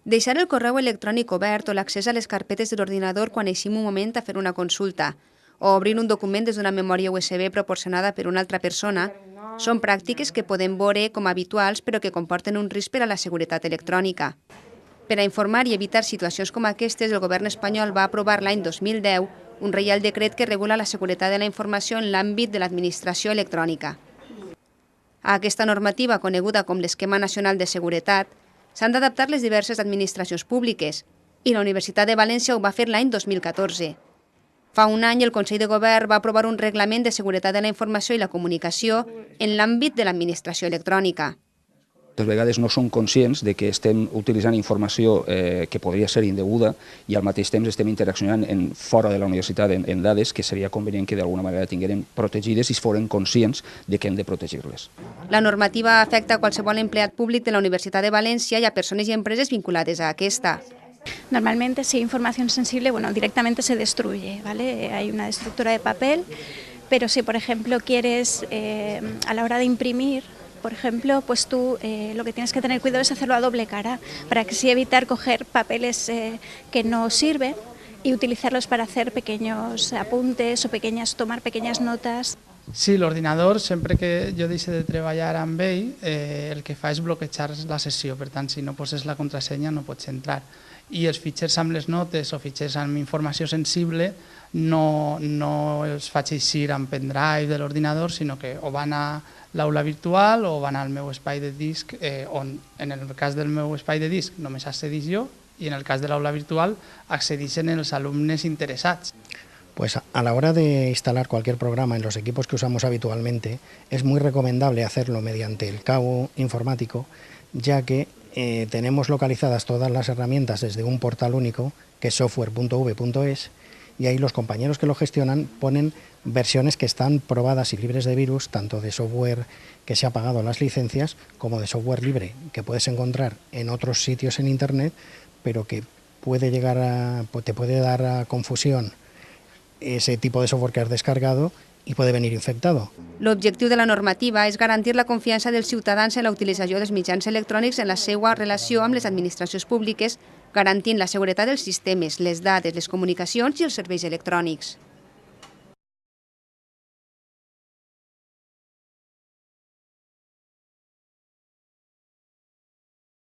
Deixar el correu electrònic obert o l'accés a les carpetes de l'ordinador quan eixim un moment a fer una consulta o obrir un document des d'una memòria USB proporcionada per una altra persona són pràctiques que podem veure com habituals però que comporten un risc per a la seguretat electrònica. Per a informar i evitar situacions com aquestes, el govern espanyol va aprovar l'any 2010 un reial decret que regula la seguretat de la informació en l'àmbit de l'administració electrònica. A aquesta normativa, coneguda com l'Esquema Nacional de Seguretat, s'han d'adaptar les diverses administracions públiques i la Universitat de València ho va fer l'any 2014. Fa un any el Consell de Govern va aprovar un reglament de seguretat de la informació i la comunicació en l'àmbit de l'administració electrònica. Moltes vegades no som conscients de que estem utilitzant informació que podria ser indeguda i al mateix temps estem interaccionant fora de la universitat en dades que seria convenient que d'alguna manera tingueren protegides i foren conscients de que hem de protegir-les. La normativa afecta a qualsevol empleat públic de la Universitat de València y a persones y empresas vinculadas a aquesta. Normalmente, si hay información sensible, directamente se destruye, ¿vale? Hay una destructora de papel, pero si, por ejemplo, quieres, a la hora de imprimir, por ejemplo, pues tú lo que tienes que tener cuidado es hacerlo a doble cara, para que así evitar coger papeles que no sirven y utilizarlos para hacer pequeños apuntes o tomar pequeñas notas. Sí, l'ordinador, sempre que jo deixo de treballar amb ell, el que fa és bloquejar la sessió, per tant, si no poses la contrasenya no pots entrar. I els fitxers amb les notes o fitxers amb informació sensible no els faig eixir amb pendrive de l'ordinador, sinó que o van a l'aula virtual o van al meu espai de disc, on en el cas del meu espai de disc només accedix jo i en el cas de l'aula virtual accedixen els alumnes interessats. Pues a la hora de instalar cualquier programa en los equipos que usamos habitualmente, es muy recomendable hacerlo mediante el cabo informático, ya que tenemos localizadas todas las herramientas desde un portal único, que es software.v.es, y ahí los compañeros que lo gestionan ponen versiones que están probadas y libres de virus, tanto de software que se ha pagado las licencias, como de software libre, que puedes encontrar en otros sitios en Internet, pero que te puede dar a confusión ese tipo de software que has descargado i puede venir infectado. L'objectiu de la normativa és garantir la confiança dels ciutadans en la utilització dels mitjans electrònics en la seva relació amb les administracions públiques, garantint la seguretat dels sistemes, les dades, les comunicacions i els serveis electrònics.